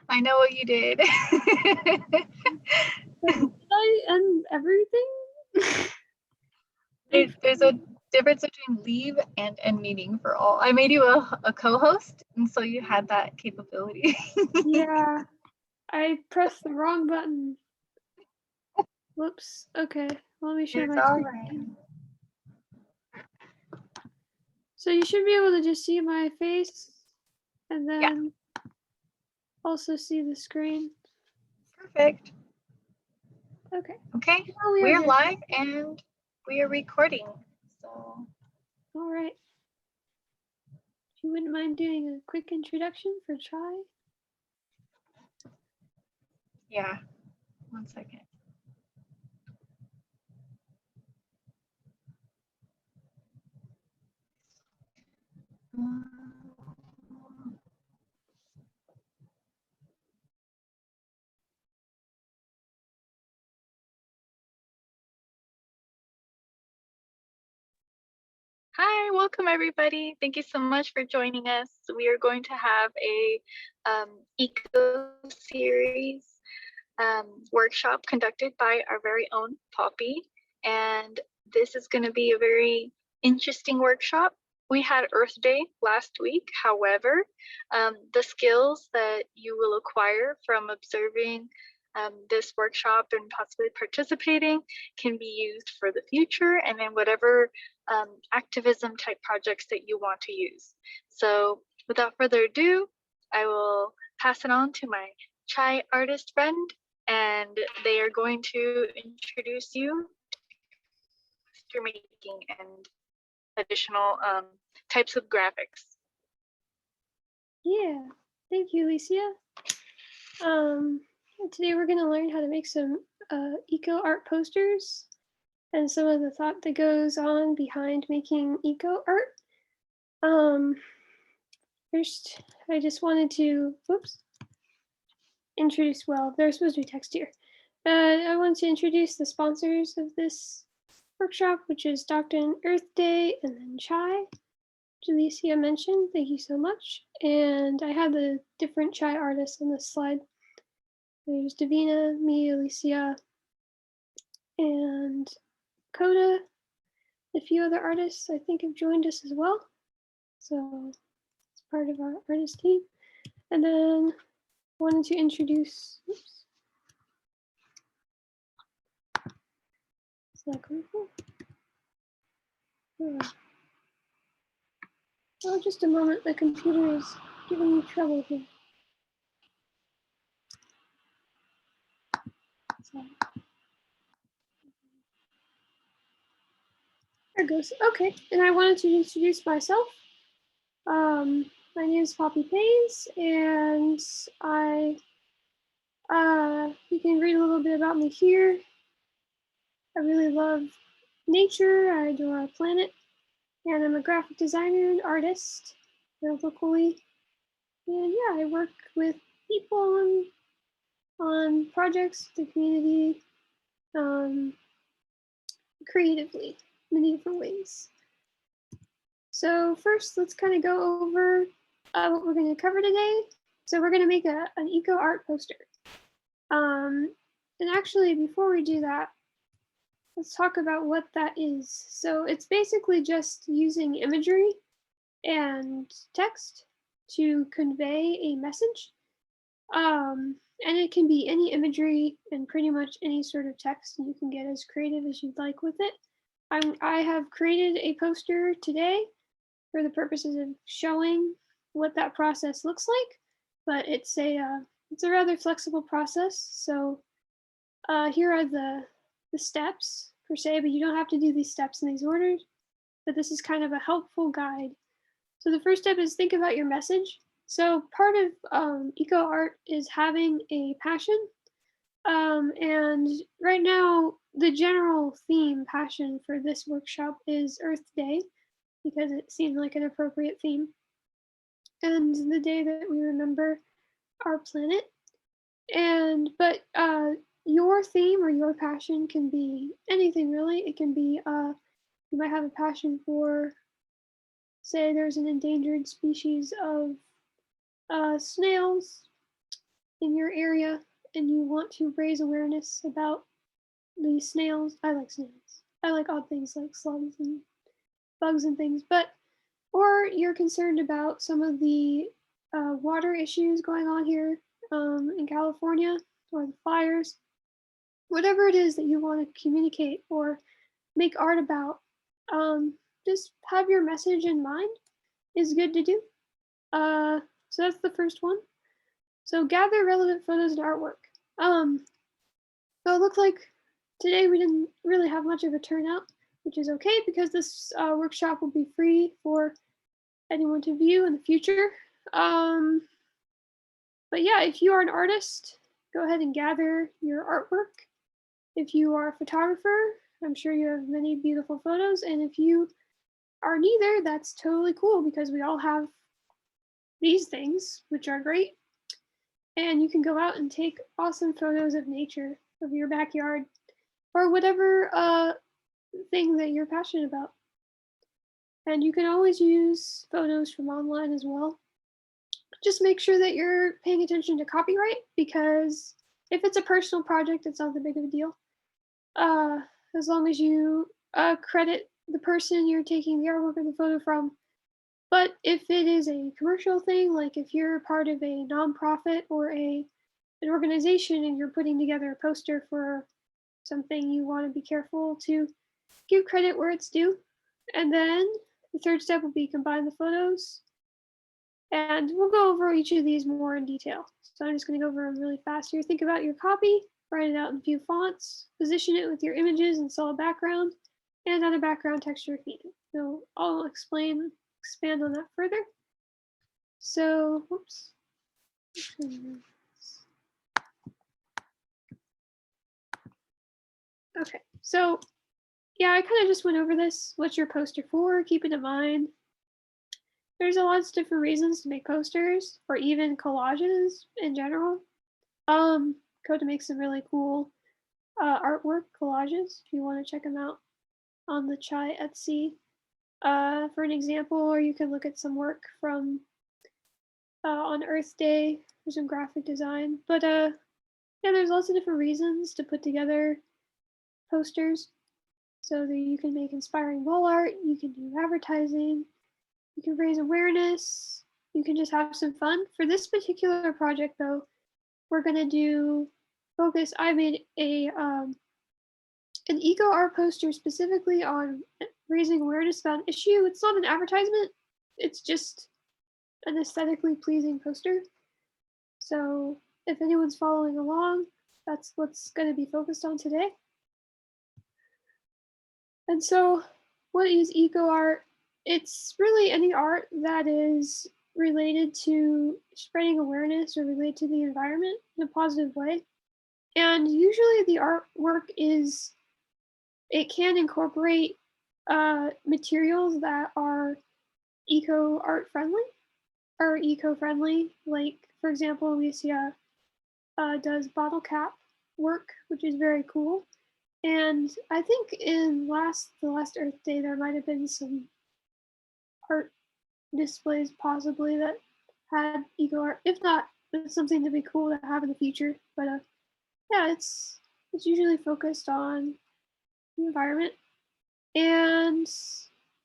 I know what you did. Did I end everything? There's a difference between leave and end meeting for all. I made you a co-host, and so you had that capability. Yeah, I pressed the wrong button. Whoops. Okay, let me share It's my all screen. right. So you should be able to just see my face and then also see the screen. Perfect. Okay. Okay, Now we we're are live and we are recording. So, all right. If you wouldn't mind doing a quick introduction for Chai. yeah, 1 second. Hi, welcome everybody. Thank you so much for joining us. We are going to have a eco series workshop conducted by our very own Poppy. And this is going to be a very interesting workshop. We had Earth Day last week. However, the skills that you will acquire from observing this workshop and possibly participating can be used for the future and in whatever activism type projects that you want to use. So without further ado, I will pass it on to my Chai artist friend, and they are going to introduce you to making and additional types of graphics. Yeah, thank you, Alicia. Today we're going to learn how to make some eco art posters and some of the thought that goes on behind making eco art. First, I just wanted to, introduce, well, there's supposed to be text here. I want to introduce the sponsors of this workshop, which is Dr. Earth Day and then Chai, which Alicia mentioned. Thank you so much. And I have the different Chai artists on this slide. There's Davina, me, Alicia, and Coda. A few other artists I think have joined us as well. So it's part of our artist team. And then I wanted to introduce, is that cool? Oh, just a moment, the computer is giving me trouble here. There it goes. Okay, and I wanted to introduce myself. My name is Poppy Pays, and you can read a little bit about me here. I really love nature. I adore our planet, and I'm a graphic designer and artist locally. And yeah, I work with people on projects, the community, creatively, many different ways. So first, let's kind of go over what we're going to cover today. So we're going to make an eco art poster. And actually, before we do that, let's talk about what that is. So it's basically just using imagery and text to convey a message. And it can be any imagery and pretty much any sort of text, and you can get as creative as you'd like with it. I have created a poster today for the purposes of showing what that process looks like, but it's a rather flexible process. So here are the steps per se, but you don't have to do these steps in these orders, but this is kind of a helpful guide. So the first step is think about your message. So part of eco art is having a passion. And right now, the general theme passion for this workshop is Earth Day, because it seemed like an appropriate theme. And the day that we remember our planet. But your theme or your passion can be anything really. It can be you might have a passion for, say, there's an endangered species of snails. in your area and you want to raise awareness about the snails. I like snails. I like odd things like slugs and bugs and things, or you're concerned about some of the water issues going on here in California, or the fires, whatever it is that you want to communicate or make art about, just have your message in mind is good to do. So that's the first one. So gather relevant photos and artwork. So it looked like today we didn't really have much of a turnout, which is okay because this workshop will be free for anyone to view in the future. But yeah, if you are an artist, go ahead and gather your artwork. If you are a photographer, I'm sure you have many beautiful photos. And if you are neither, that's totally cool because we all have these things, which are great. And you can go out and take awesome photos of nature, of your backyard, or whatever thing that you're passionate about. And you can always use photos from online as well. Just make sure that you're paying attention to copyright, because if it's a personal project, it's not that big of a deal. As long as you credit the person you're taking the artwork or the photo from. But if it is a commercial thing, like if you're part of a nonprofit or an organization and you're putting together a poster for something, you want to be careful to give credit where it's due. And then the third step will be combine the photos. And we'll go over each of these more in detail. So I'm just going to go over them really fast here. Think about your copy, write it out in a few fonts, position it with your images and solid background, and add a background texture theme. So I'll expand on that further. So, whoops. Okay, so yeah, I kind of just went over this. What's your poster for? Keep it in mind. There's a lot of different reasons to make posters or even collages in general. Coda makes some really cool artwork collages if you want to check them out on the Chai Etsy for an example, or you can look at some work from on Earth Day for some graphic design. But yeah, there's lots of different reasons to put together posters so that you can make inspiring wall art, you can do advertising, you can raise awareness, you can just have some fun. For this particular project though, we're gonna do focus. I made a an eco art poster specifically on raising awareness about an issue. It's not an advertisement, it's just an aesthetically pleasing poster. So if anyone's following along, that's what's going to be focused on today. And so what is eco art? It's really any art that is related to spreading awareness or related to the environment in a positive way. And usually the artwork it can incorporate materials that are eco art friendly or eco-friendly. Like, for example, Alicia does bottle cap work, which is very cool. And I think in the last Earth Day, there might have been some art displays possibly that had eco art. If not, it's something to be cool to have in the future. But yeah, it's usually focused on the environment. And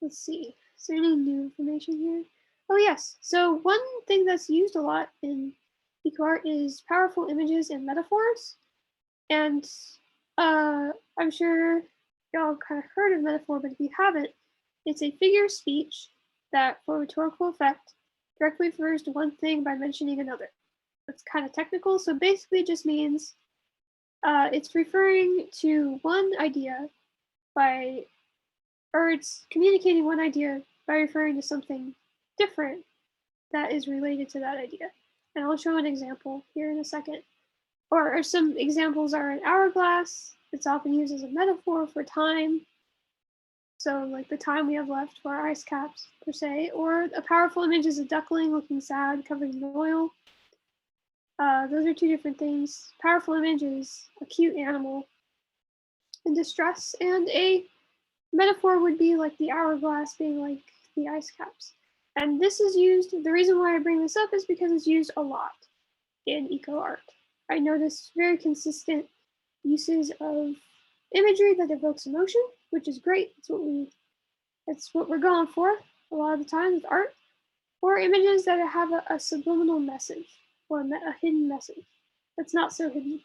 let's see, is there any new information here? Oh yes, so one thing that's used a lot in eco art is powerful images and metaphors. And I'm sure y'all kind of heard of metaphor, but if you haven't, it's a figure of speech that, for rhetorical effect, directly refers to one thing by mentioning another. It's kind of technical, so basically it just means it's referring to one idea or it's communicating one idea by referring to something different that is related to that idea. And I'll show an example here in a second. Or some examples are an hourglass. It's often used as a metaphor for time. So like the time we have left for our ice caps, per se. Or a powerful image is a duckling looking sad, covered in oil. Those are two different things. Powerful image is a cute animal in distress, and a metaphor would be like the hourglass being like the ice caps. And this is used, the reason why I bring this up is because it's used a lot. in eco art. I noticed very consistent uses of imagery that evokes emotion, which is great. That's what we're going for a lot of the time with art, or images that have a subliminal message or a hidden message that's not so hidden.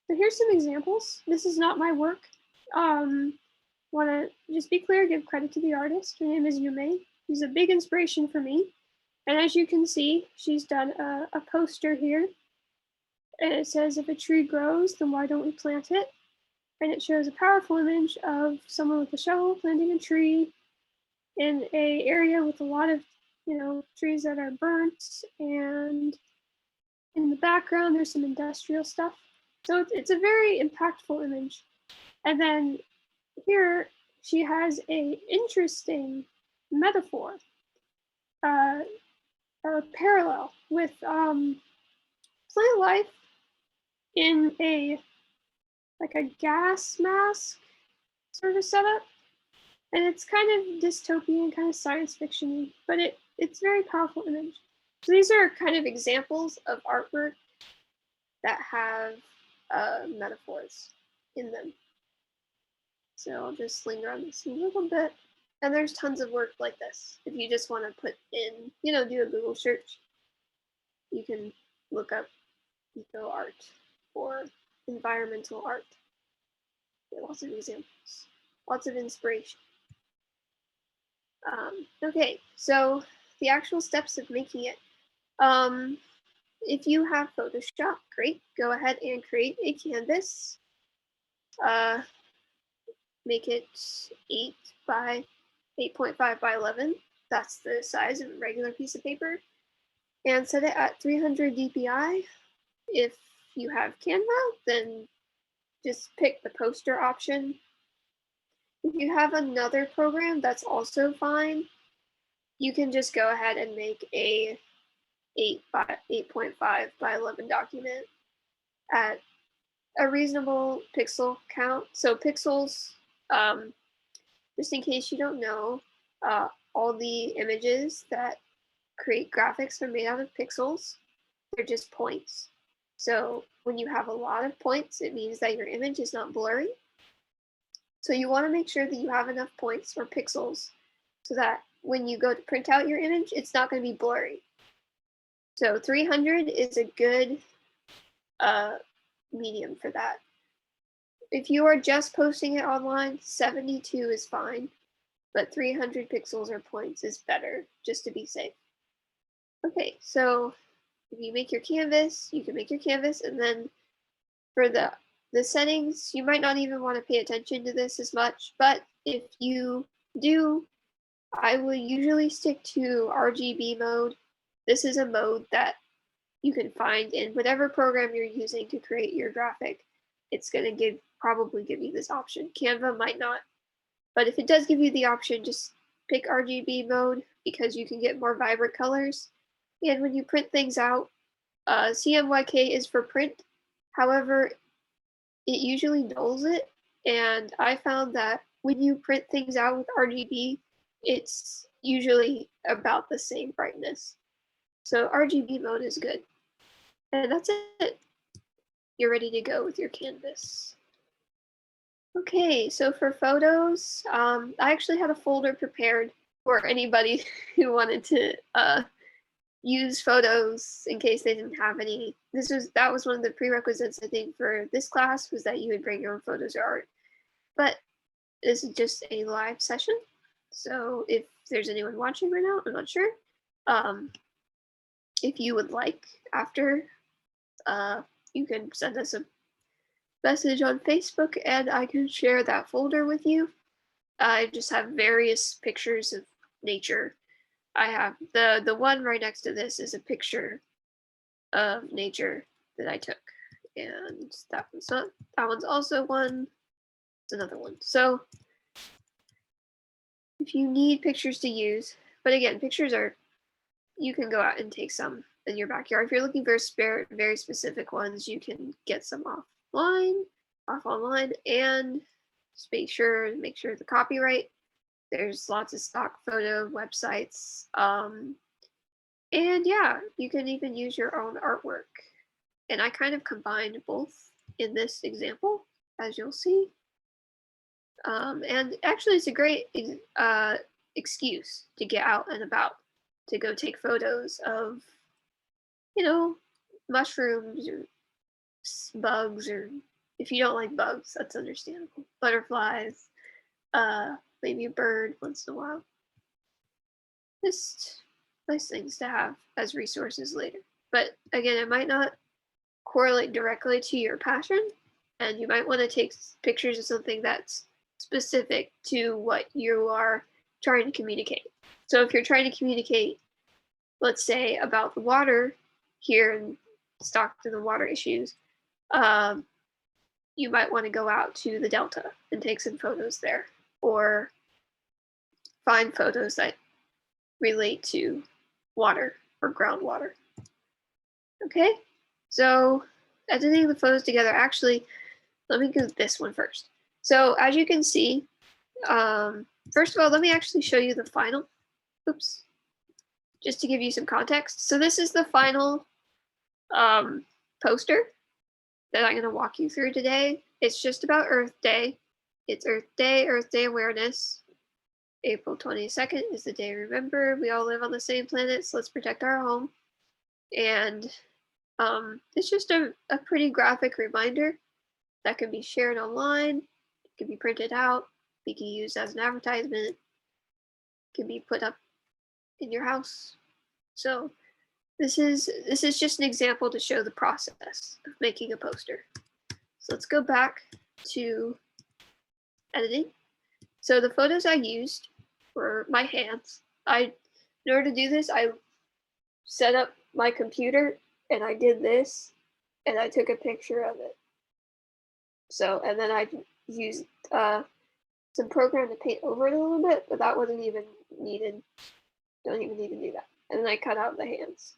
So here's some examples. This is not my work. Want to just be clear, give credit to the artist. Her name is Yume. She's a big inspiration for me. And as you can see, she's done a poster here. And it says, if a tree grows, then why don't we plant it? And it shows a powerful image of someone with a shovel planting a tree in a area with a lot of, trees that are burnt. And in the background, there's some industrial stuff. So it's a very impactful image. And then here she has a interesting metaphor, or parallel with plant life in a gas mask sort of setup. And it's kind of dystopian, kind of science fiction-y, but it's a very powerful image. So these are kind of examples of artwork that have metaphors in them. So I'll just linger on this a little bit. And there's tons of work like this. If you just want to put in, do a Google search, you can look up eco art or environmental art. There are lots of examples, lots of inspiration. Okay, so the actual steps of making it. If you have Photoshop, great. Go ahead and create a canvas. Make it 8 by 8.5 by 11. That's the size of a regular piece of paper. And set it at 300 dpi. If you have Canva, then just pick the poster option. If you have another program, that's also fine. You can just go ahead and make a 8.5 by 11 document at a reasonable pixel count. So pixels, just in case you don't know, all the images that create graphics are made out of pixels. They're just points. So when you have a lot of points, it means that your image is not blurry. So you want to make sure that you have enough points or pixels so that when you go to print out your image, it's not going to be blurry. So 300 is a good medium for that. If you are just posting it online, 72 is fine, but 300 pixels or points is better, just to be safe. Okay, so if you make your canvas, you can make your canvas, and then for the settings, you might not even want to pay attention to this as much, but if you do, I will usually stick to RGB mode. This is a mode that you can find in whatever program you're using to create your graphic. It's going to probably give you this option. Canva might not, but if it does give you the option, just pick RGB mode because you can get more vibrant colors. And when you print things out, CMYK is for print. However, it usually dulls it, and I found that when you print things out with RGB, it's usually about the same brightness. So RGB mode is good. And that's it. You're ready to go with your canvas. Okay, so for photos, I actually had a folder prepared for anybody who wanted to use photos in case they didn't have any. That was one of the prerequisites, I think, for this class, was that you would bring your own photos or art. But this is just a live session, so if there's anyone watching right now, I'm not sure. If you would like, after, you can send us a message on Facebook and I can share that folder with you. I just have various pictures of nature. I have the one right next to this is a picture of nature that I took, and that one's also one. It's another one. So if you need pictures to use, but again, you can go out and take some in your backyard. If you're looking for very specific ones, you can get some online, and just make sure the copyright. There's lots of stock photo websites. And yeah, you can even use your own artwork. And I kind of combined both in this example, as you'll see. And actually, it's a great excuse to get out and about, to go take photos of, mushrooms or bugs, or if you don't like bugs, that's understandable. Butterflies, maybe a bird once in a while. Just nice things to have as resources later. But again, it might not correlate directly to your passion, and you might want to take pictures of something that's specific to what you are trying to communicate. So if you're trying to communicate, let's say, about the water here in Stockton, the water issues, you might want to go out to the Delta and take some photos there, or find photos that relate to water or groundwater. Okay, so editing the photos together, actually, let me do this one first. So as you can see, first of all, let me actually show you the final, just to give you some context. So this is the final poster that I'm going to walk you through today. It's just about Earth Day. It's Earth Day awareness. April 22nd is the day. Remember, we all live on the same planet, so let's protect our home. And it's just a pretty graphic reminder that can be shared online, it can be printed out, it can be used as an advertisement, it can be put up in your house. So this is just an example to show the process of making a poster. So let's go back to editing. So the photos I used were my hands. In order to do this, I set up my computer and I did this and I took a picture of it. So, and then I used some program to paint over it a little bit, but that wasn't even needed. Don't even need to do that. And then I cut out the hands.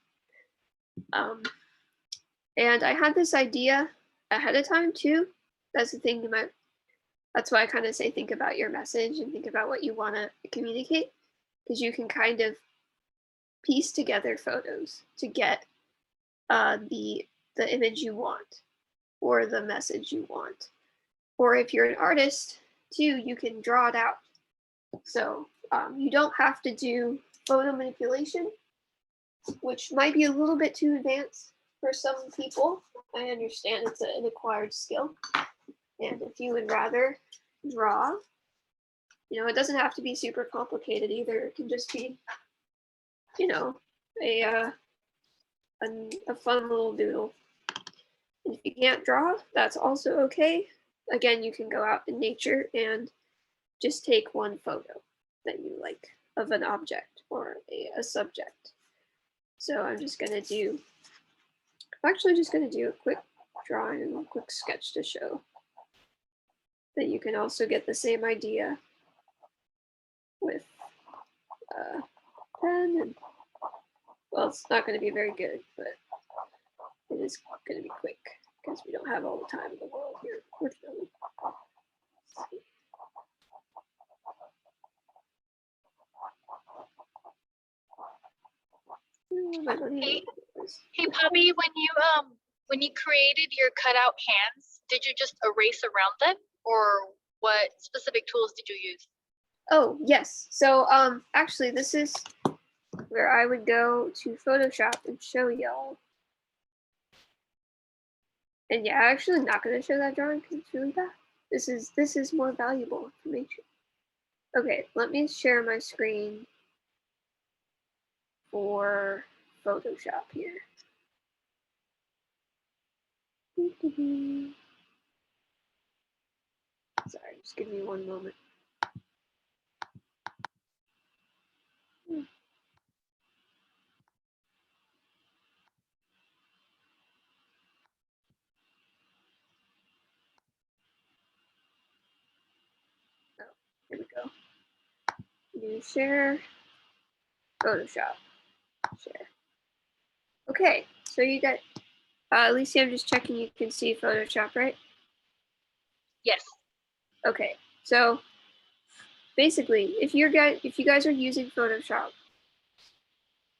And I had this idea ahead of time too. That's the thing that's why I kind of say think about your message and think about what you want to communicate, because you can kind of piece together photos to get the image you want or the message you want. Or if you're an artist too, you can draw it out. So you don't have to do photo manipulation, which might be a little bit too advanced for some people. I understand it's an acquired skill. And if you would rather draw, it doesn't have to be super complicated either. It can just be, a fun little doodle. And if you can't draw, that's also okay. Again, you can go out in nature and just take one photo that you like of an object or a subject. So I'm actually just gonna do a quick drawing and a quick sketch to show that you can also get the same idea with a pen. And, well, it's not gonna be very good, but it is gonna be quick because we don't have all the time in the world here, unfortunately. Hey Poppy, when you created your cutout hands, did you just erase around them, or what specific tools did you use? Oh yes. So actually, this is where I would go to Photoshop and show y'all. And yeah, I'm actually not going to show that drawing because it's really bad. This is more valuable information. Okay, let me share my screen for Photoshop here. Sorry, just give me one moment. Oh, here we go. New share, Photoshop, share. Okay, so you got, Alicia, I'm just checking you can see Photoshop, right? Yes. Okay, so basically, if you guys are using Photoshop,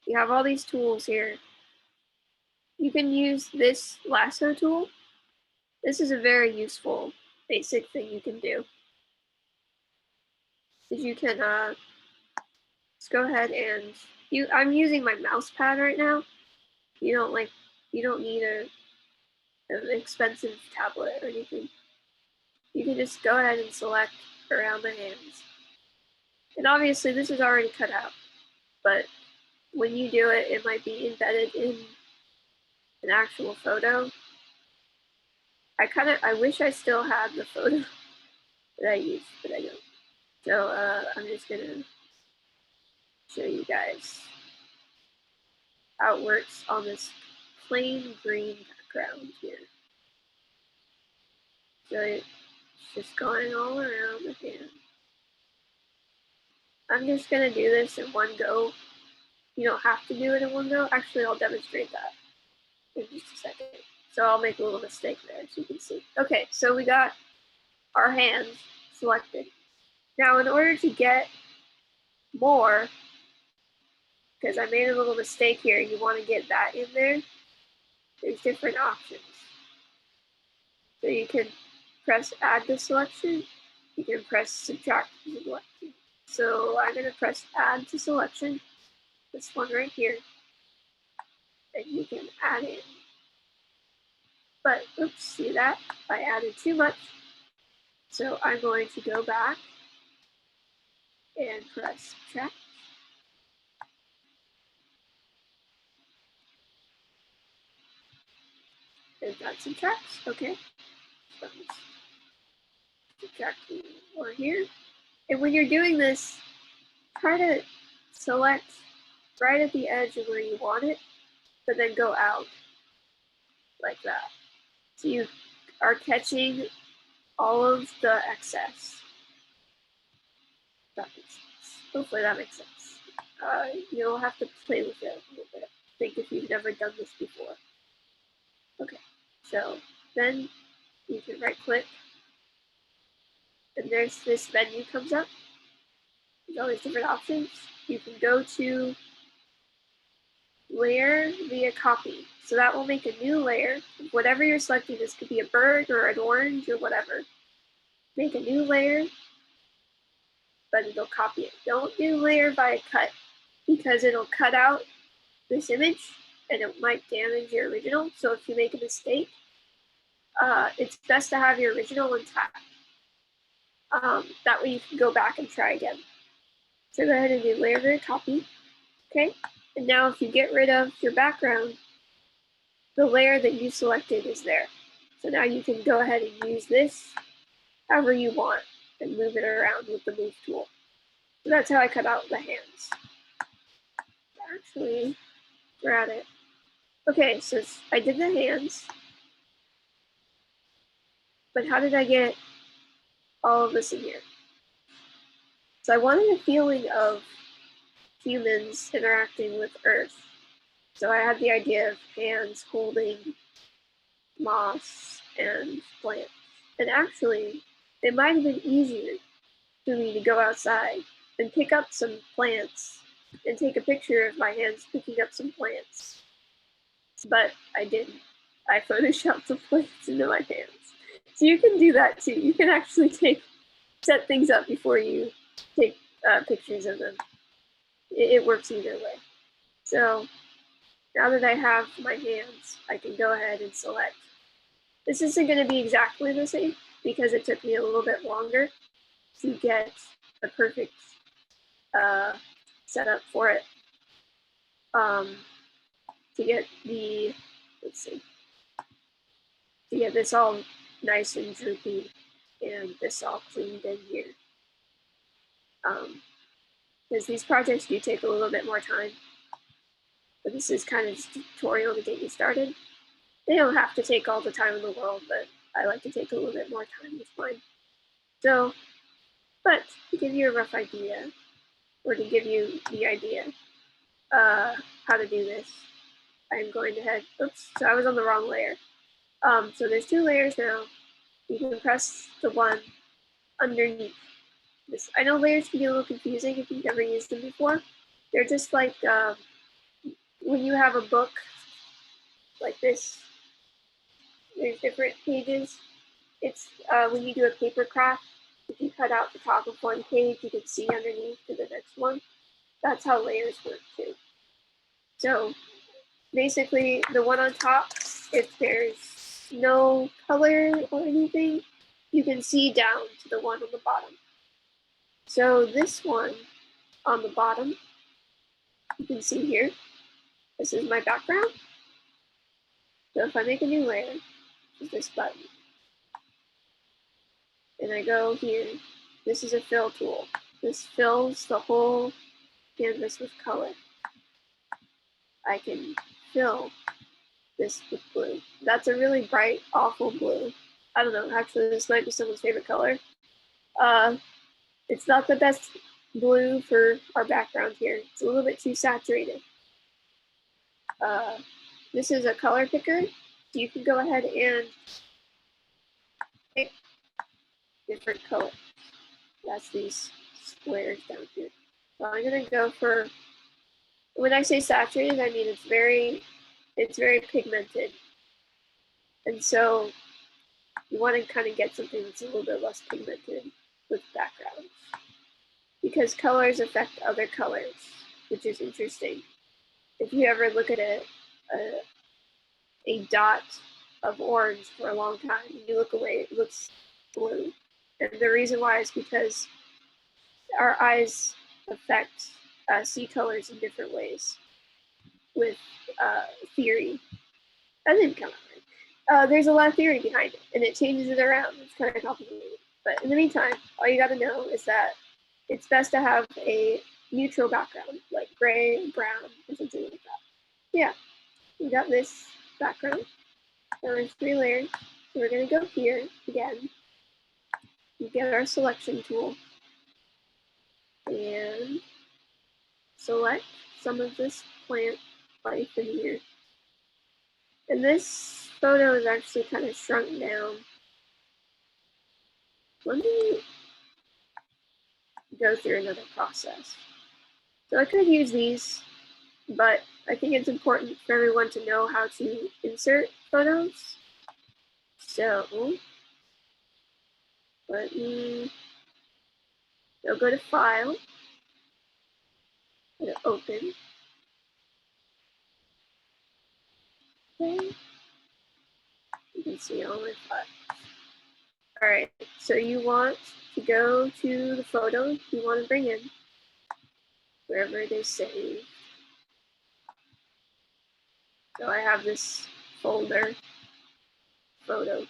you have all these tools here. you can use this lasso tool. This is a very useful basic thing you can do. Is you can just go ahead and I'm using my mouse pad right now. You don't need an expensive tablet or anything. You can just go ahead and select around the hands. And obviously this is already cut out, but when you do it, it might be embedded in an actual photo. I wish I still had the photo that I used, but I don't. So I'm just gonna show you guys how it works on this plain green background here. So it's just going all around the hand. I'm just gonna do this in one go. You don't have to do it in one go. Actually, I'll demonstrate that in just a second. So I'll make a little mistake there so you can see. Okay, so we got our hands selected. Now in order to get more, because I made a little mistake here, you want to get that in there, there's different options. So you can press add to selection, you can press subtract to selection. So I'm going to press add to selection, this one right here, and you can add in. But oops, see that? I added too much. So I'm going to go back and press subtract. And that subtracts, okay. So subtract more here. And when you're doing this, try to select right at the edge of where you want it, but then go out like that. So you are catching all of the excess. That makes sense. Hopefully that makes sense. You'll have to play with it a little bit, I think, if you've never done this before. Okay, so then you can right click, and there's this menu comes up. There's all these different options. You can go to layer via copy. So that will make a new layer. Whatever you're selecting, this could be a bird or an orange or whatever. Make a new layer, but it'll copy it. Don't do layer by cut because it'll cut out this image and it might damage your original. So if you make a mistake, it's best to have your original intact. That way you can go back and try again. So go ahead and do layer via copy. Okay, and now if you get rid of your background, the layer that you selected is there. So now you can go ahead and use this however you want and move it around with the move tool. So that's how I cut out the hands. Actually, we're at it. Okay, so I did the hands, but how did I get all of this in here? So I wanted a feeling of humans interacting with Earth. So I had the idea of hands holding moss and plants. And actually, it might have been easier for me to go outside and pick up some plants and take a picture of my hands picking up some plants. But I didn't. I photoshopped the plants into my hands. So you can do that too. You can actually set things up before you take pictures of them. It works either way. So now that I have my hands, I can go ahead and select. This isn't going to be exactly the same because it took me a little bit longer to get a perfect setup for it. To get the, let's see, to get this all nice and droopy and this all cleaned in here. Because these projects do take a little bit more time. But this is kind of just a tutorial to get you started. They don't have to take all the time in the world, but I like to take a little bit more time with mine. So, but to give you a rough idea, or to give you the idea how to do this, I'm going to head, oops, so I was on the wrong layer. So there's two layers now. You can press the one underneath this. I know layers can be a little confusing if you've never used them before. They're just like when you have a book like this. There's different pages. It's when you do a paper craft, if you cut out the top of one page, you can see underneath to the next one. That's how layers work too. So basically the one on top, if there's no color or anything, you can see down to the one on the bottom. So this one on the bottom, you can see here, this is my background. So if I make a new layer, which is this button, and I go here, this is a fill tool. This fills the whole canvas with color. I can fill this with blue. That's a really bright, awful blue. I don't know, actually this might be someone's favorite color. It's not the best blue for our background here. It's a little bit too saturated. This is a color picker. So you can go ahead and pick different colors. That's these squares down here. So I'm gonna go for, when I say saturated, I mean it's very pigmented. And so you want to kind of get something that's a little bit less pigmented with backgrounds, because colors affect other colors, which is interesting. If you ever look at a dot of orange for a long time, you look away, it looks blue. And the reason why is because our eyes affect see colors in different ways with theory. That didn't come out right. There's a lot of theory behind it, and it changes it around. It's kind of complicated. But in the meantime, all you got to know is that it's best to have a neutral background, like gray, brown, or something like that. Yeah, we got this background. There's 3 layers. So we're going to go here again. We get our selection tool and select some of this plant life in here. And this photo is actually kind of shrunk down. Let me go through another process. So I could use these, but I think it's important for everyone to know how to insert photos. So let me go to File, go to Open. Okay. You can see all my files. All right, so you want to go to the photo you want to bring in, wherever it is saved. So I have this folder, photo.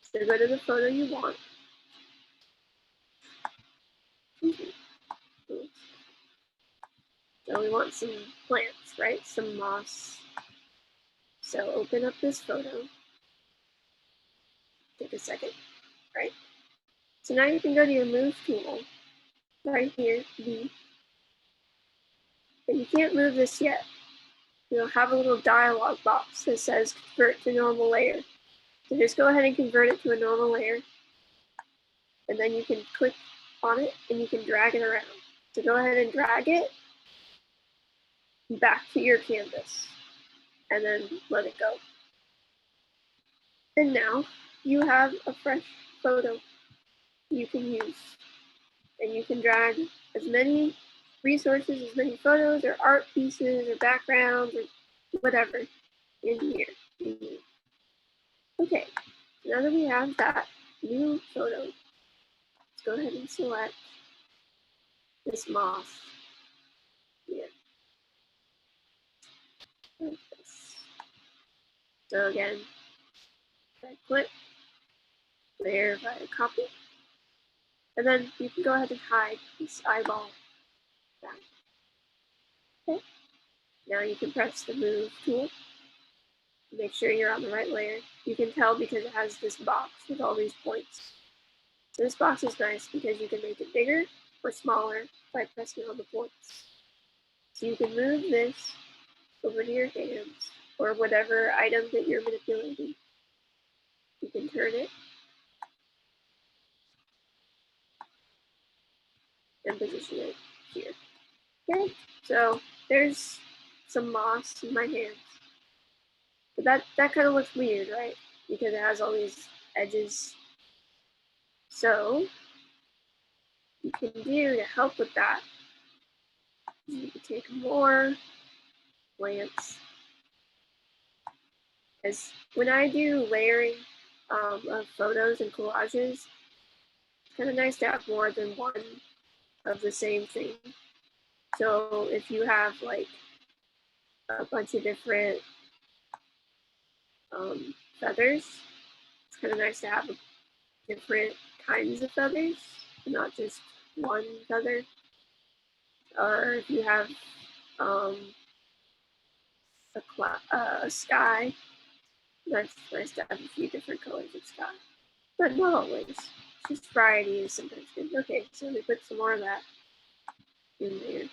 So go to the photo you want. So we want some plants, right? Some moss. So open up this photo. Take a second, right? So now you can go to your move tool, right here, V. But you can't move this yet. You'll have a little dialog box that says convert to normal layer. So just go ahead and convert it to a normal layer. And then you can click on it and you can drag it around. So go ahead and drag it back to your canvas and then let it go. And now you have a fresh photo you can use. And you can drag as many resources, as many photos or art pieces or backgrounds or whatever in here. Okay, now that we have that new photo, let's go ahead and select this moss here. Like this. So again, right click, layer via copy, and then you can go ahead and hide this eyeball down. Okay, now you can press the move tool. Make sure you're on the right layer. You can tell because it has this box with all these points. So this box is nice because you can make it bigger or smaller by pressing on the points. So you can move this over to your hands or whatever item that you're manipulating. You can turn it and position it here. Okay, so there's some moss in my hands. But that kind of looks weird, right? Because it has all these edges. So you can do to help with that, you can take more plants. As when I do layering of photos and collages, it's kind of nice to have more than one of the same thing. So if you have like a bunch of different feathers, it's kind of nice to have different kinds of feathers, not just one feather. Or if you have a sky, that's nice to have a few different colors of sky, but not always. Just variety is sometimes good. Okay, so we put some more of that in there.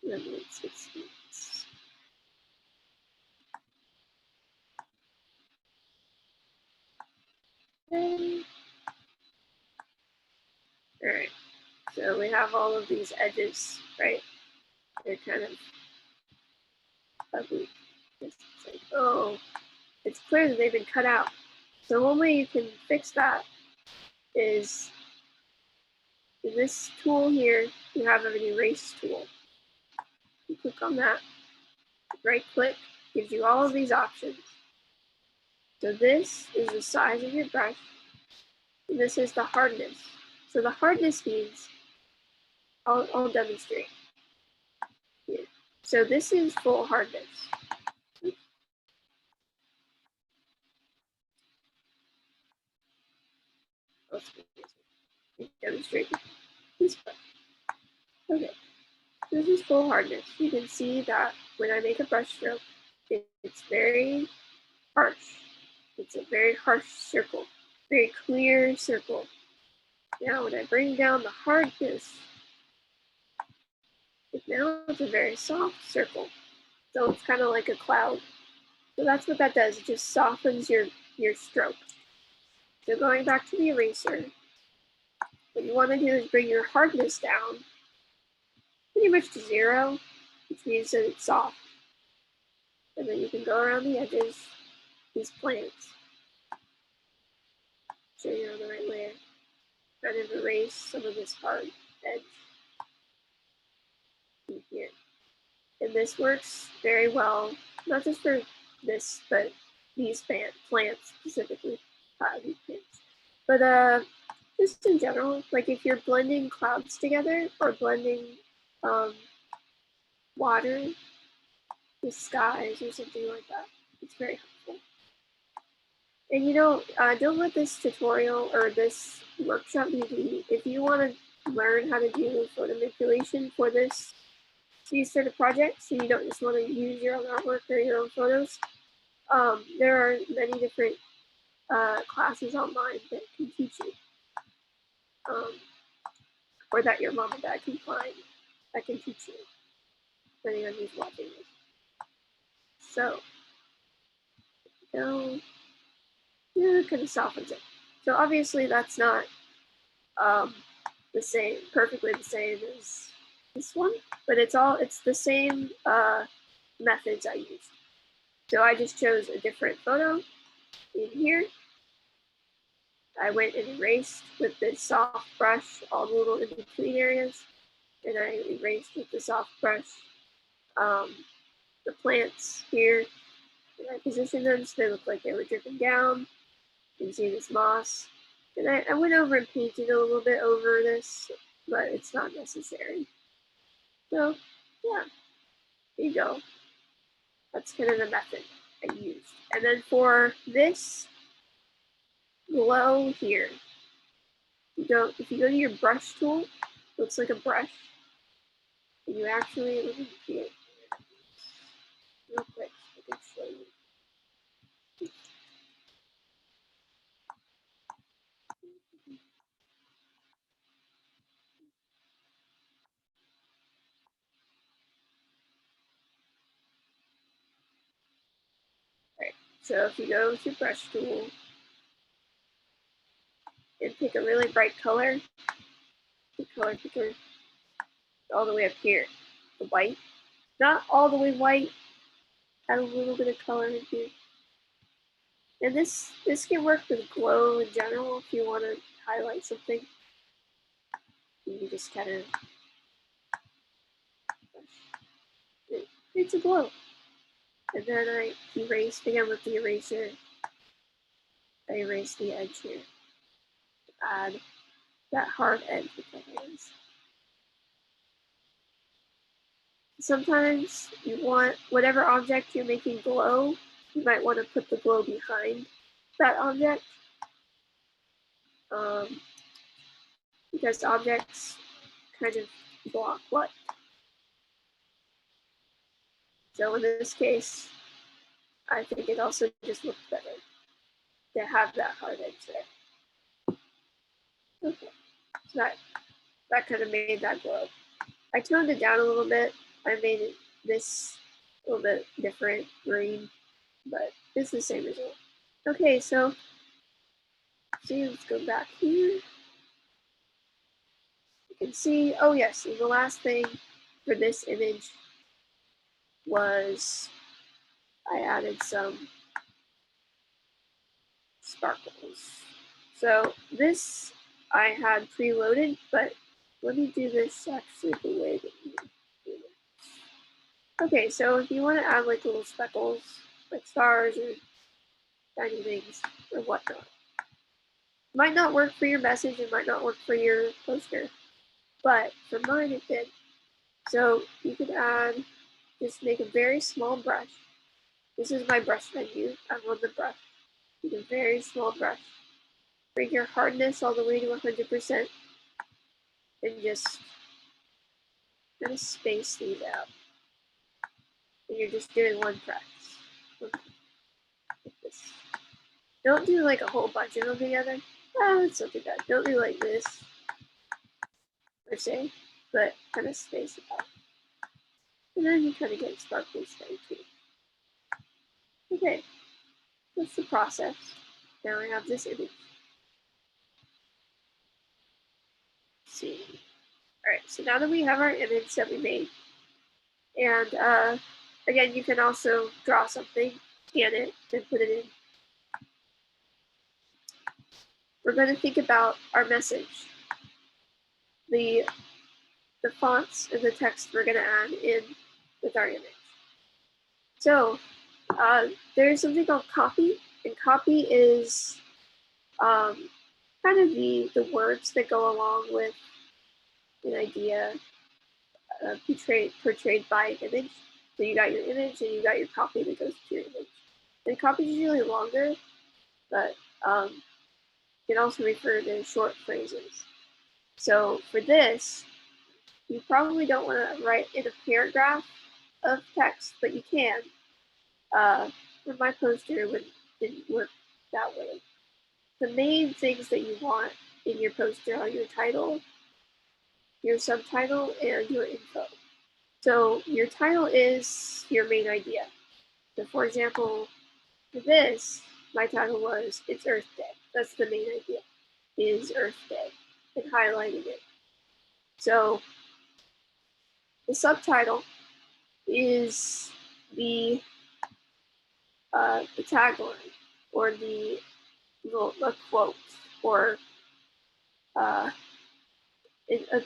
Then it's okay. All right, so we have all of these edges, right? They're kind of ugly. It's like, oh, it's clear that they've been cut out. So one way you can fix that is in this tool here, you have an erase tool. You click on that, right click, gives you all of these options. So this is the size of your brush, and this is the hardness. So the hardness means, I'll demonstrate here. So this is full hardness. Let's demonstrate this brush. Okay, this is full hardness. You can see that when I make a brush stroke, it's very harsh. It's a very harsh circle, very clear circle. Now when I bring down the hardness, now it's a very soft circle. So it's kind of like a cloud. So that's what that does. It just softens your stroke. So going back to the eraser, what you want to do is bring your hardness down pretty much to 0, which means that it's soft. And then you can go around the edges, these plants. So you're on the right layer. Kind of erase some of this hard edge in here. And this works very well, not just for this, but these plants specifically. These plants. But just in general, like if you're blending clouds together or blending water with skies or something like that, it's very helpful. And don't let this tutorial or this workshop be if you want to learn how to do photo manipulation for these sort of projects, so you don't just want to use your own artwork or your own photos. There are many different classes online that can teach you, or that your mom and dad can find that can teach you, depending on who's watching this. So, it kind of softens it. So obviously that's not perfectly the same as this one, but it's the same methods I used. So I just chose a different photo in here. I went and erased with this soft brush all the little in-between areas, and I erased with the soft brush the plants here, and I positioned them so they looked like they were dripping down. You can see this moss. And I went over and painted a little bit over this, but it's not necessary. So, yeah, there you go. That's kind of the method I used. And then for this glow here, if you go to your brush tool, it looks like a brush. And you actually, let me see it real quick. I can show you. Right. So if you go to brush tool and pick a really bright color, the color picker all the way up here, the white. Not all the way white, add a little bit of color in here. And this can work with glow in general if you want to highlight something. You just kind of it creates a glow. And then I erased again with the eraser. I erase the edge here to add that hard edge with the hands. Sometimes you want whatever object you're making glow, you might want to put the glow behind that object. Because objects kind of block light. So in this case, I think it also just looks better to have that hard edge there. Okay, so that kind of made that glow. I toned it down a little bit. I made this a little bit different green, but it's the same result. Okay, so let's go back here. You can see, oh yes, and the last thing for this image was I added some sparkles. So this I had preloaded, but let me do this actually the way that you do it. Okay, so if you want to add like little speckles, like stars or tiny things or whatnot, might not work for your message, it might not work for your poster, but for mine it did. So you could add, just make a very small brush. This is my brush menu. I'm on the brush. Make a very small brush. Bring your hardness all the way to 100% and just kind of space these out. And you're just doing one press. Like this. Don't do like a whole bunch of them together. Oh, it's not too bad. Don't do like this, per se, but kind of space it out. And then you kind of get sparkles there too. Okay, that's the process. Now I have this image. Let's see. Alright, so now that we have our image that we made, and again, you can also draw something, scan it, and put it in. We're going to think about our message. The fonts and the text we're going to add in with our image. So there's something called copy, and copy is kind of the words that go along with an idea portrayed by an image. So you got your image and you got your copy that goes to your image. And copy is usually longer, but you can also refer to short phrases. So for this, you probably don't want to write in a paragraph of text, but you can. For my poster, it didn't work that way. The main things that you want in your poster are your title, your subtitle, and your info. So your title is your main idea. So for example, for this, my title was It's Earth Day. That's the main idea, is Earth Day, and highlighting it. So the subtitle is the tagline or the quote or a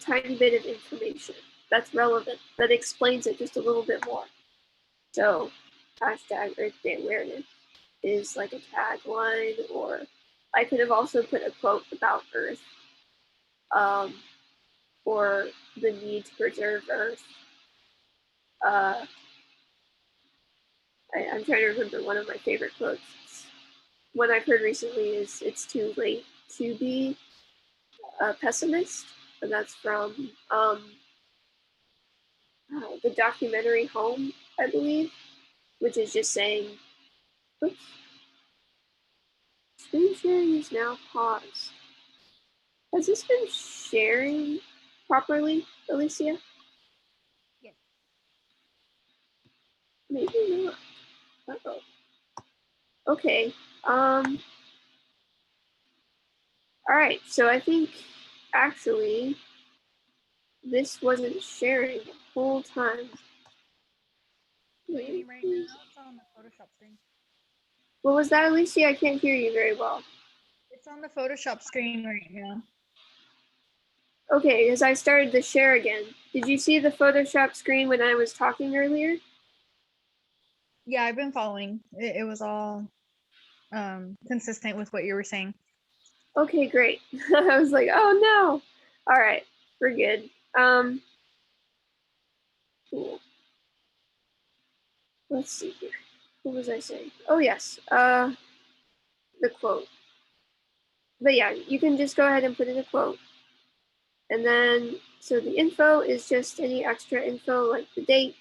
tiny bit of information that's relevant, that explains it just a little bit more. So hashtag Earth Day Awareness is like a tagline, or I could have also put a quote about Earth, or the need to preserve Earth. I'm trying to remember one of my favorite quotes. One I've heard recently is "It's too late to be a pessimist," and that's from the documentary Home, I believe, which is just saying, oops, screen sharing is now paused. Has this been sharing properly, Alicia? Yes. Maybe not. Uh-oh. Okay. All right, so I think actually this wasn't sharing the whole time. Amy, right now it's on the Photoshop screen. What was that, Alicia? I can't hear you very well. It's on the Photoshop screen right now. Okay, as I started to share again, did you see the Photoshop screen when I was talking earlier? Yeah, I've been following. It was all consistent with what you were saying. Okay, great. I was like, oh no. All right, we're good. Cool. Let's see here. What was I saying? Oh yes, the quote. But yeah, you can just go ahead and put in a quote. And then, so the info is just any extra info like the date,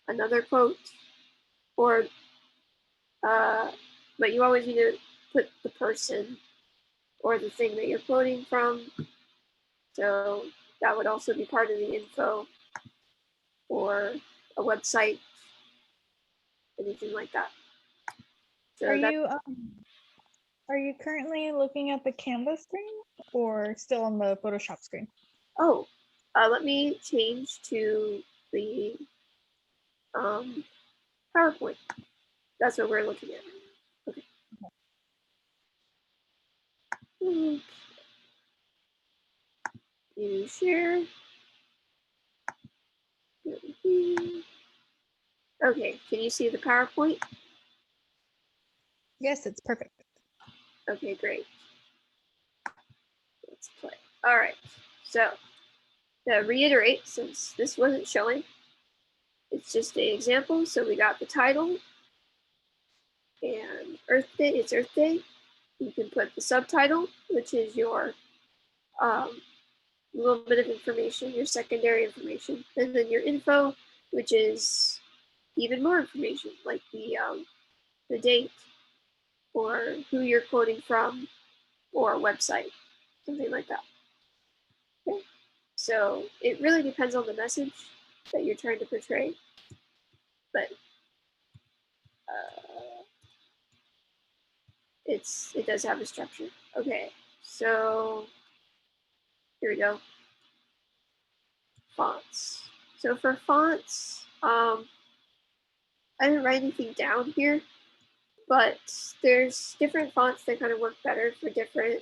another quote, or, but you always need to put the person or the thing that you're quoting from. So that would also be part of the info, or a website, anything like that. So Are you currently looking at the Canvas screen or still on the Photoshop screen? Oh, let me change to the PowerPoint. That's what we're looking at. Okay. You share. Okay, can you see the PowerPoint? Yes, it's perfect. Okay, great. Let's play. All right, so to reiterate, since this wasn't showing, it's just an example. So we got the title and Earth Day, it's Earth Day. You can put the subtitle, which is your little bit of information, your secondary information, and then your info, which is even more information, like the date, or who you're quoting from, or a website, something like that. Okay. So it really depends on the message that you're trying to portray, but it does have a structure. Okay, so here we go. Fonts. So for fonts, I didn't write anything down here, but there's different fonts that kind of work better for different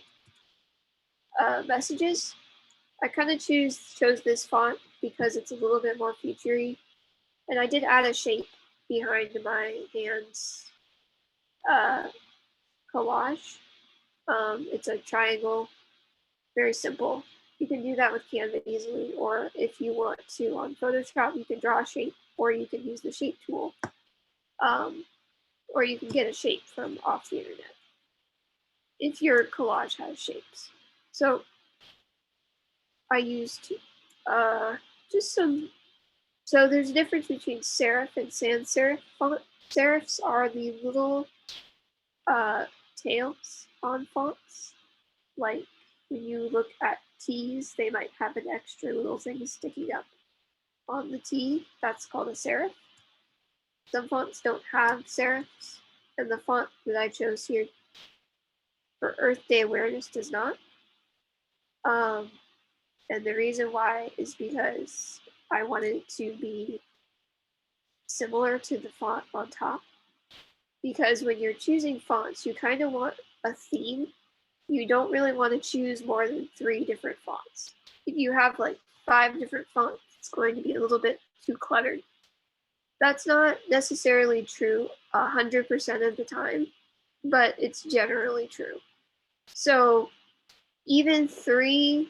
messages. I kind of chose this font because it's a little bit more featurey, and I did add a shape behind my hands collage. It's a triangle, very simple. You can do that with Canva easily, or if you want to on Photoshop, you can draw a shape, or you can use the shape tool, or you can get a shape from off the internet if your collage has shapes. So I used just some. So there's a difference between serif and sans serif font. Serifs are the little tails on fonts. Like when you look at T's, they might have an extra little thing sticking up on the T. That's called a serif. Some fonts don't have serifs, and the font that I chose here for Earth Day awareness does not. And the reason why is because I wanted it to be similar to the font on top. Because when you're choosing fonts, you kind of want a theme. You don't really want to choose more than 3 different fonts. If you have like 5 different fonts, it's going to be a little bit too cluttered. That's not necessarily true 100% of the time, but it's generally true. So even 3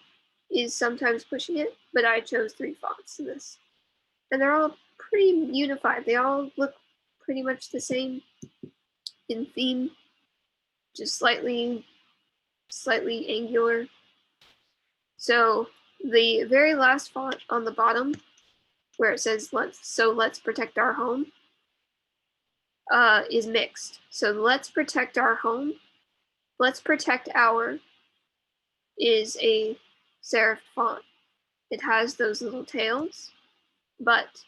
is sometimes pushing it, but I chose 3 fonts in this. And they're all pretty unified. They all look pretty much the same in theme, just slightly angular. So the very last font on the bottom, where it says let's protect our home, is mixed. So let's protect our home. Let's protect our is a serif font. It has those little tails, but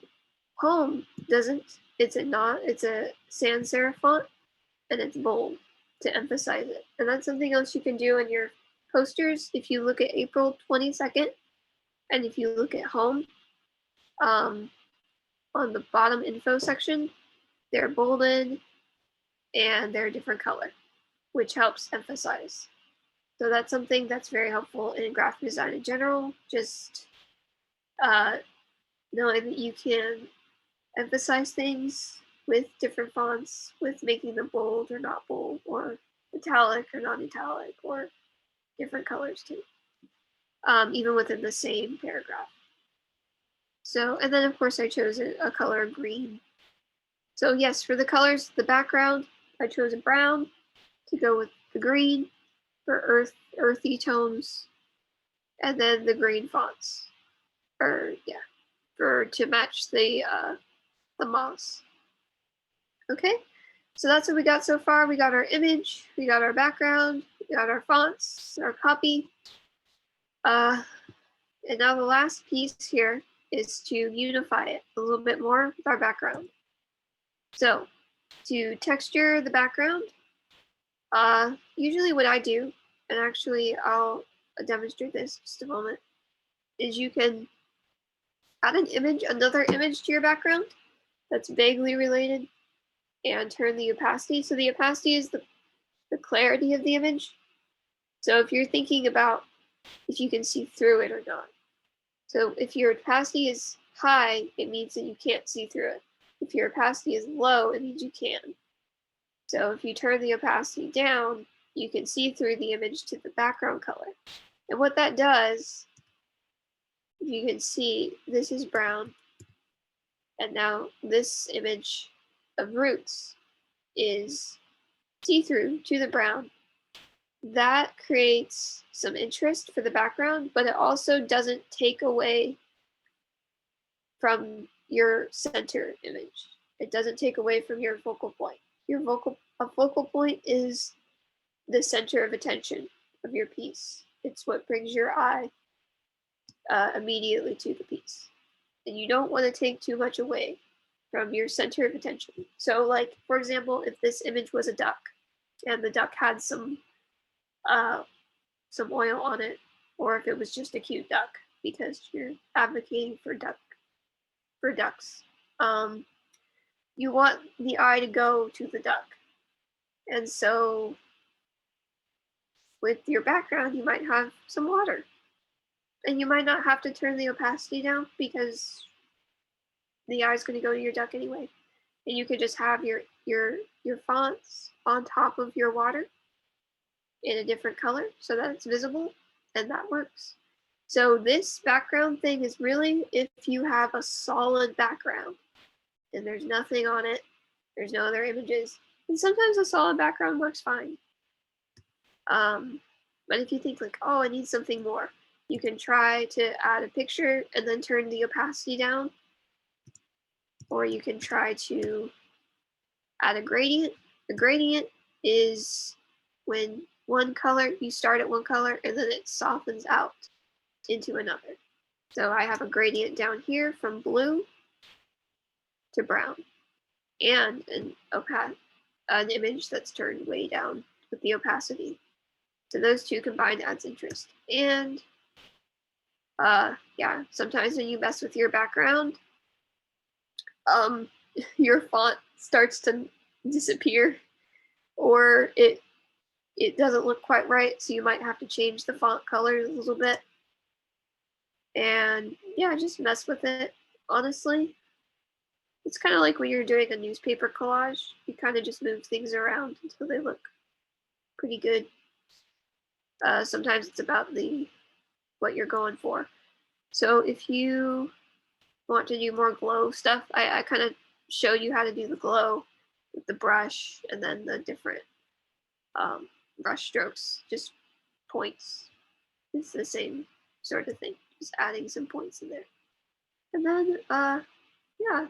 home doesn't. It's a sans serif font, and it's bold to emphasize it. And that's something else you can do in your posters. If you look at April 22nd, and if you look at home, on the bottom info section, they're bolded and they're a different color, which helps emphasize. So that's something that's very helpful in graphic design in general. Just knowing that you can emphasize things with different fonts, with making them bold or not bold, or italic or non-italic, or different colors too, even within the same paragraph. So, and then of course I chose a color green. So yes, for the colors, the background, I chose a brown to go with the green for earthy tones, and then the green fonts, or yeah, for to match the moss. Okay, so that's what we got so far. We got our image, we got our background, we got our fonts, our copy. And now the last piece here is to unify it a little bit more with our background. So to texture the background, usually what I do, and actually I'll demonstrate this in just a moment, is you can add an image, another image to your background that's vaguely related, and turn the opacity. So the opacity is the clarity of the image. So if you're thinking about if you can see through it or not. So if your opacity is high, it means that you can't see through it. If your opacity is low, it means you can. So if you turn the opacity down, you can see through the image to the background color. And what that does, if you can see, this is brown. And now this image of roots is see-through to the brown. That creates some interest for the background, but it also doesn't take away from your center image. It doesn't take away from your focal point. A focal point is the center of attention of your piece. It's what brings your eye immediately to the piece. And you don't want to take too much away from your center of attention. So like, for example, if this image was a duck and the duck had some oil on it, or if it was just a cute duck because you're advocating for ducks, you want the eye to go to the duck. And so with your background, you might have some water, and you might not have to turn the opacity down because the eye is going to go to your duck anyway. And you could just have your fonts on top of your water in a different color so that it's visible, and that works. So this background thing is really if you have a solid background and there's nothing on it, there's no other images, and sometimes a solid background works fine. But if you think like, oh, I need something more, you can try to add a picture and then turn the opacity down, or you can try to add a gradient. A gradient is when one color, you start at one color and then it softens out into another. So I have a gradient down here from blue to brown, and an image that's turned way down with the opacity. So those two combined adds interest. And yeah, sometimes when you mess with your background, your font starts to disappear, or it doesn't look quite right, so you might have to change the font color a little bit. And yeah, just mess with it. Honestly, it's kind of like when you're doing a newspaper collage. You kind of just move things around until they look pretty good. Sometimes it's about what you're going for. So if you want to do more glow stuff, I kind of showed you how to do the glow with the brush and then the different brush strokes, just points. It's the same sort of thing, just adding some points in there. And then, yeah,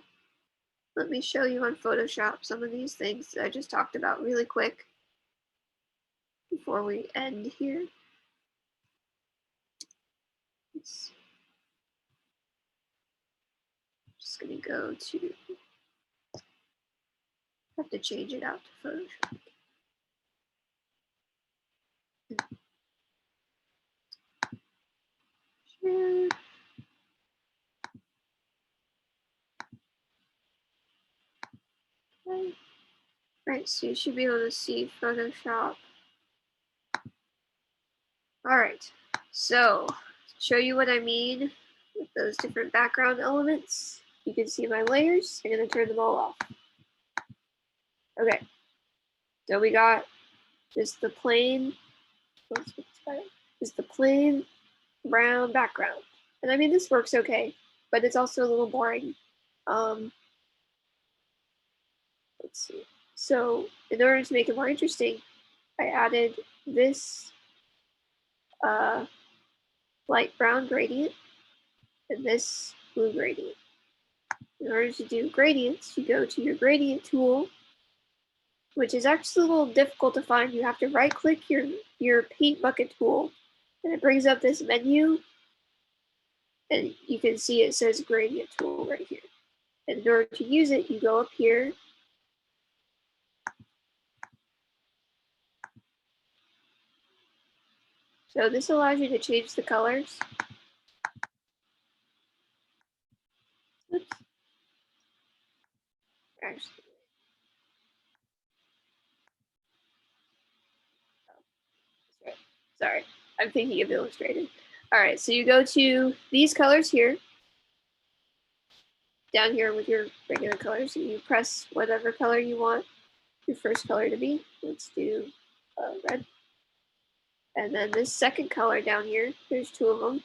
let me show you on Photoshop some of these things that I just talked about really quick before we end here. Just gonna go to, have to change it out to Photoshop. Share. Alright, so you should be able to see Photoshop. Alright, so to show you what I mean with those different background elements, you can see my layers. I'm going to turn them all off. Okay, so we got just the plain, just the plain brown background. And I mean, this works okay, but it's also a little boring. Let's see. So in order to make it more interesting, I added this light brown gradient and this blue gradient. In order to do gradients, you go to your gradient tool, which is actually a little difficult to find. You have to right click your paint bucket tool and it brings up this menu and you can see it says gradient tool right here. And in order to use it, you go up here. So this allows you to change the colors. Oops. Actually, sorry, I'm thinking of Illustrated. All right, so you go to these colors here, down here with your regular colors, and you press whatever color you want your first color to be. Let's do red. And then this second color down here, there's two of them.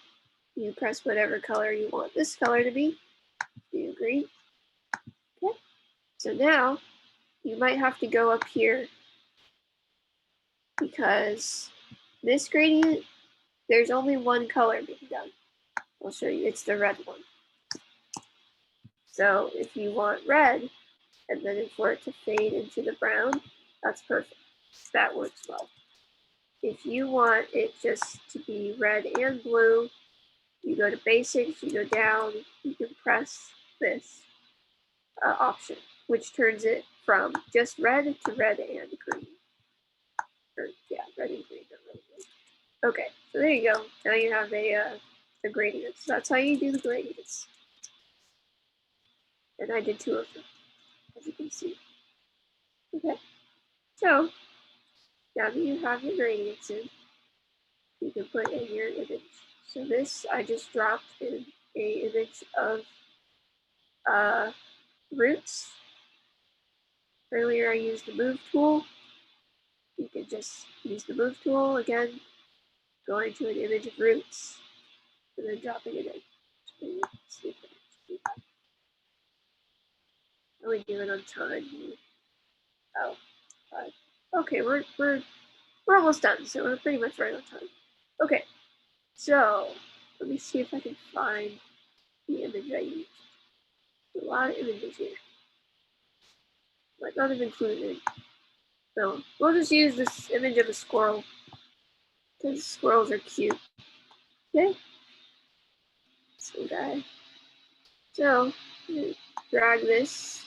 You press whatever color you want this color to be. Do green. Okay. So now you might have to go up here because this gradient, there's only one color being done. I'll show you, it's the red one. So if you want red, and then for it to fade into the brown, that's perfect. That works well. If you want it just to be red and blue, you go to basics, you go down, you can press this option, which turns it from just red to red and green. Or yeah, red and green. Okay, so there you go. Now you have a gradient. So that's how you do the gradients. And I did two of them, as you can see. Okay, so now that you have your gradients in, you can put in your image. So this, I just dropped in a image of roots. Earlier I used the move tool. You can just use the move tool again, going to an image of roots, and then dropping it in. How we doing on time? Oh, 5. Okay, we're almost done, so we're pretty much right on time. Okay, so let me see if I can find the image I used. There's a lot of images here. Might not have included it. So we'll just use this image of a squirrel because squirrels are cute. Okay. So guy. So drag this.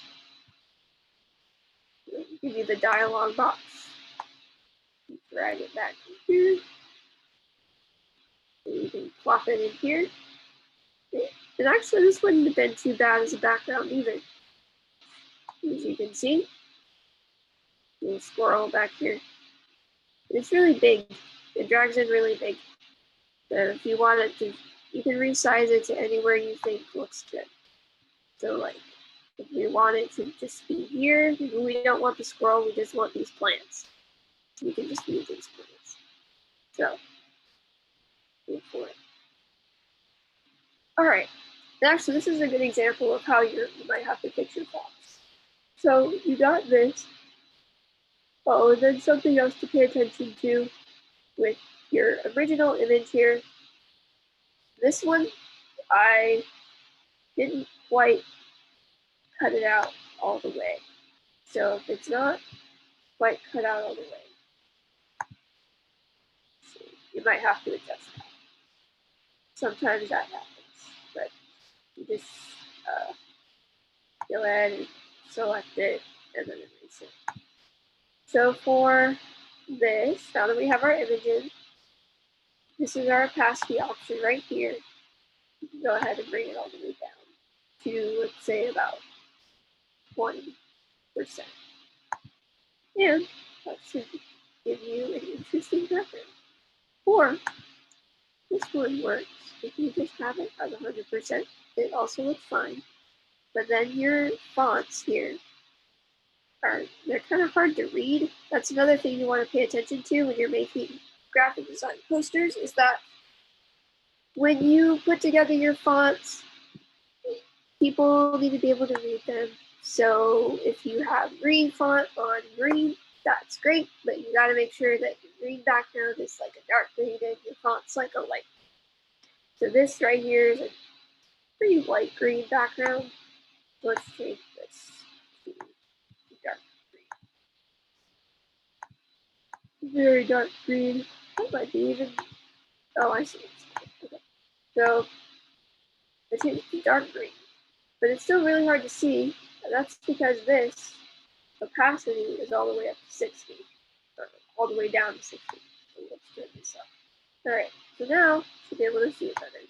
Give you the dialog box. Drag it back here. And you can plop it in here. And actually, this wouldn't have been too bad as a background either. As you can see, little squirrel back here. It's really big. It drags in really big. So if you want it to, you can resize it to anywhere you think looks good. So like, if we want it to just be here, we don't want the squirrel, we just want these plants. We can just use these plants. So, go for it. All right. Actually, this is a good example of how you might have to fix your fonts. So you got this. Oh, and then something else to pay attention to with your original image here. This one, I didn't quite cut it out all the way. So if it's not quite cut out all the way, so you might have to adjust that. Sometimes that happens, but you just go ahead and select it and then erase it. So for this, now that we have our images, this is our opacity option right here. You can go ahead and bring it all the way down to, let's say, about 20%. and that should give you an interesting background. Or this one works if you just have it as 100%. It also looks fine. But then your fonts here they're kind of hard to read. That's another thing you want to pay attention to when you're making graphic design posters is that when you put together your fonts, people need to be able to read them. So if you have green font on green, that's great, but you got to make sure that your green background is like a dark green and your font's like a light. So this right here is a pretty light green background. Let's change this to dark green. Very dark green. That might be even. Oh, I see. Okay. So I changed it to dark green, but it's still really hard to see. And that's because this opacity is all the way up to 60, or all the way down to 60. So let's turn this up. All right, so now you should be able to see it better.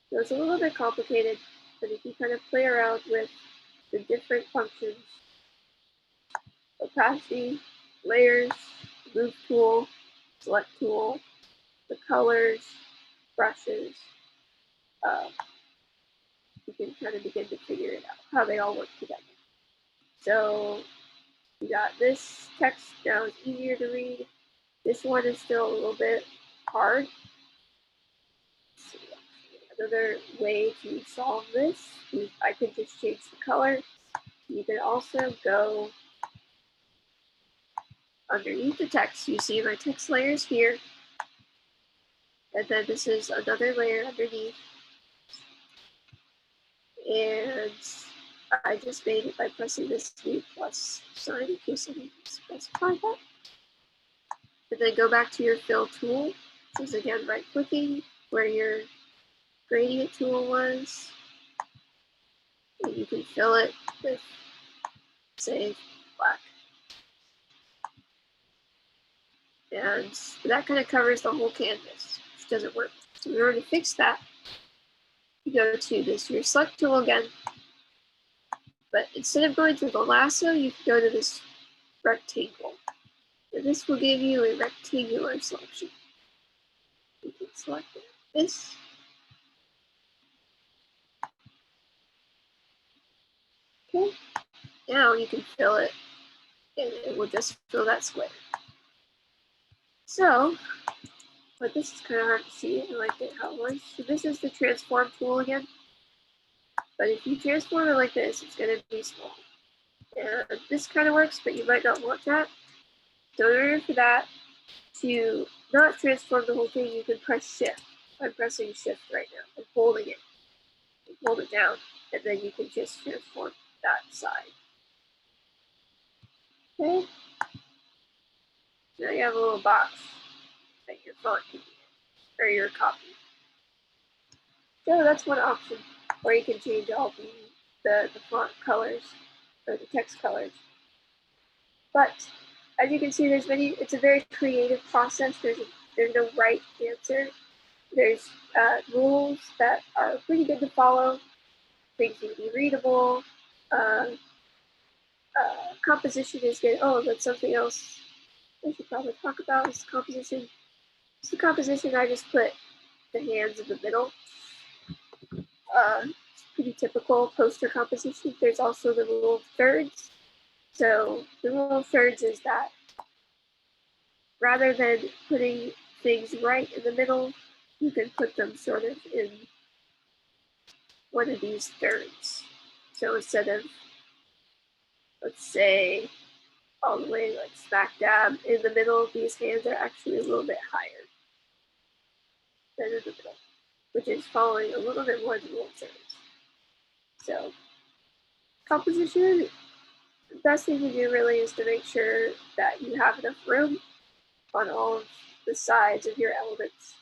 So it's a little bit complicated, but if you kind of play around with the different functions, opacity, layers, move tool, select tool, the colors, brushes, you can kind of begin to figure it out, how they all work together. So you got this text now is easier to read. This one is still a little bit hard. Let's see, another way to solve this is I could just change the color. You can also go underneath the text. You see my text layers here. And then this is another layer underneath. And I just made it by pressing this new plus sign in case I didn't specify that. And then go back to your fill tool. This is again right clicking where your gradient tool was. And you can fill it with, say, black. And that kind of covers the whole canvas, which doesn't work. So in order to fix that, you go to this your select tool again. But instead of going to the lasso, you can go to this rectangle. And this will give you a rectangular selection. You can select this. Okay. Now you can fill it, and it will just fill that square. So, but this is kind of hard to see. I like it how it was. So this is the transform tool again. But if you transform it like this, it's going to be small. And this kind of works, but you might not want that. So in order for that to not transform the whole thing, you can press shift. I'm pressing shift right now. I'm holding it. You hold it down, and then you can just transform that side. Okay. Now you have a little box that your font can be in, or your copy. So that's one option, or you can change all the font colors or the text colors. But as you can see, there's many. It's a very creative process. There's no right answer. There's rules that are pretty good to follow. Things need to be readable. Composition is good. Oh, that's something else I should probably talk about is composition. So composition, I just put the hands in the middle. It's pretty typical poster composition. There's also the rule of thirds. So the rule of thirds is that rather than putting things right in the middle, you can put them sort of in one of these thirds. So instead of, let's say, all the way like smack dab in the middle, these hands are actually a little bit higher than in the middle, which is following a little bit more the rule of thirds. So composition, the best thing to do really is to make sure that you have enough room on all of the sides of your elements.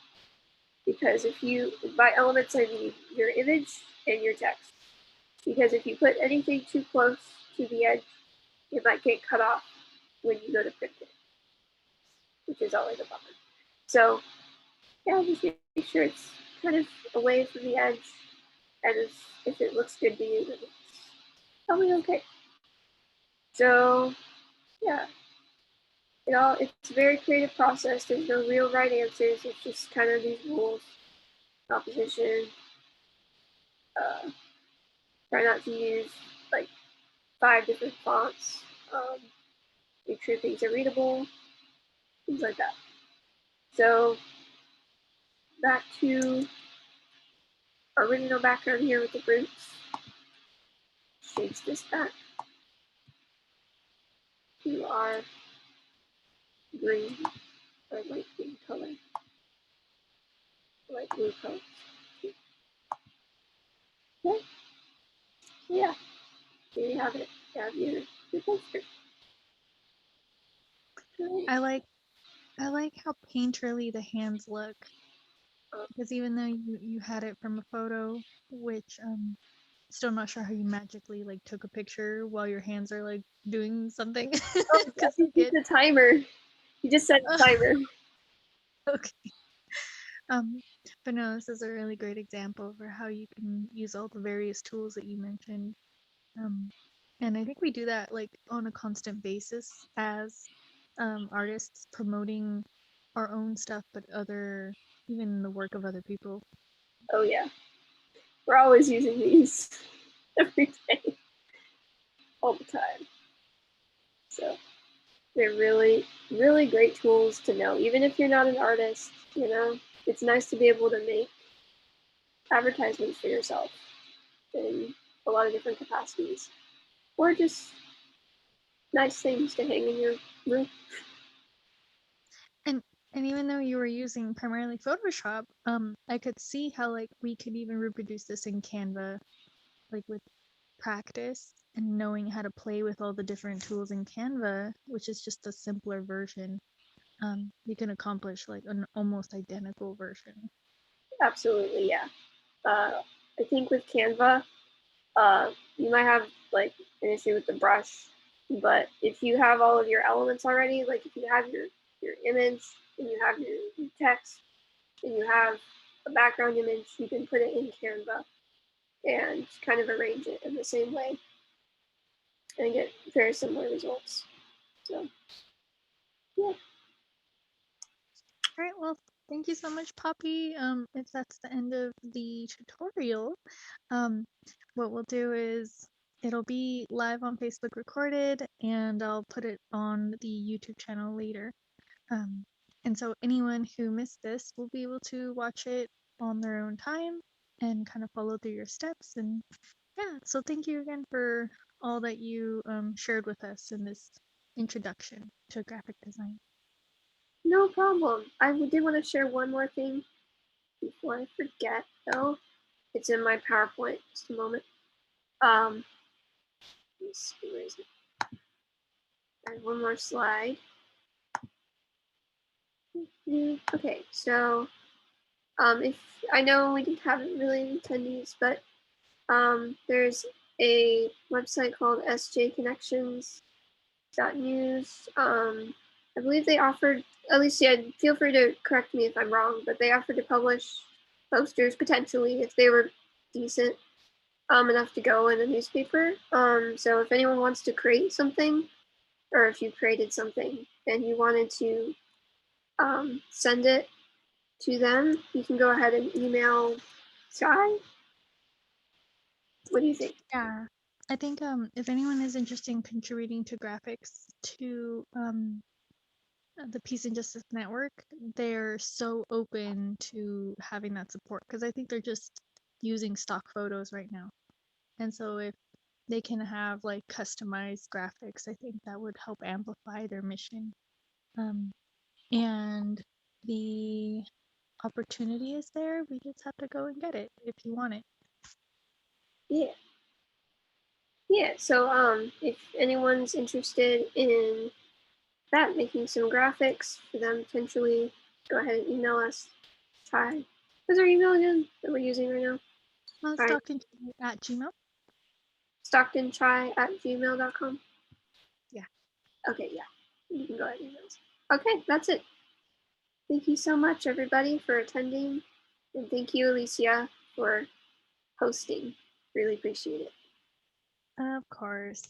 Because if you, by elements I mean your image and your text. Because if you put anything too close to the edge, it might get cut off when you go to print it, which is always a bummer. So yeah, just make sure it's kind of away from the edge, and if it looks good to you, then it's probably okay. So yeah, it's a very creative process. There's no real right answers. It's just kind of these rules, composition. Try not to use like 5 different fonts. Make sure things are readable, things like that. So back to our original background here with the roots. Change this back to our green or light green color, light blue color. Okay, so yeah, here you have it. You have your poster. Great. I like how painterly the hands look, because even though you had it from a photo, which still not sure how you magically like took a picture while your hands are like doing something. Oh, Because you get the timer. You just set a timer. okay. But no, this is a really great example for how you can use all the various tools that you mentioned. And I think we do that like on a constant basis as artists, promoting our own stuff, but even the work of other people. Oh yeah, we're always using these every day, all the time. So they're really, really great tools to know. Even if you're not an artist, it's nice to be able to make advertisements for yourself in a lot of different capacities, or just nice things to hang in your room. And even though you were using primarily Photoshop, I could see how like we could even reproduce this in Canva, like with practice and knowing how to play with all the different tools in Canva, which is just a simpler version. You can accomplish like an almost identical version. Absolutely, yeah. I think with Canva, you might have like an issue with the brush, but if you have all of your elements already, like if you have your image and you have your text and you have a background image, you can put it in Canva and kind of arrange it in the same way and get very similar results. So yeah. All right, well, thank you so much, Poppy. If that's the end of the tutorial, um, what we'll do is it'll be live on Facebook recorded, and I'll put it on the YouTube channel later. Um, and so anyone who missed this will be able to watch it on their own time and kind of follow through your steps. And yeah, so thank you again for all that you shared with us in this introduction to graphic design. No problem. I did want to share one more thing before I forget, though. It's in my PowerPoint. Just a moment. Let's see, where is it? And one more slide. Okay, so if I know we didn't have really attendees, but there's a website called sjconnections.news. I believe they offered, Alicia, feel free to correct me if I'm wrong, but they offered to publish posters potentially if they were decent enough to go in a newspaper. So if anyone wants to create something, or if you created something and you wanted to send it to them, you can go ahead and email Sky. What do you think? Yeah, I think if anyone is interested in contributing to graphics to the Peace and Justice Network, they're so open to having that support because I think they're just using stock photos right now. And so if they can have like customized graphics, I think that would help amplify their mission. And the opportunity is there. We just have to go and get it if you want it. Yeah. Yeah, so if anyone's interested in that, making some graphics for them potentially, go ahead and email us. Try. What's our email again that we're using right now? Stockton at Gmail. StocktonChai@gmail.com. Yeah. Okay, yeah. You can go ahead and email us. Okay, that's it. Thank you so much, everybody, for attending. And thank you, Alicia, for hosting. Really appreciate it. Of course.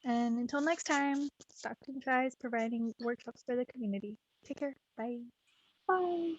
And until next time, Stockton tries providing workshops for the community. Take care. Bye. Bye.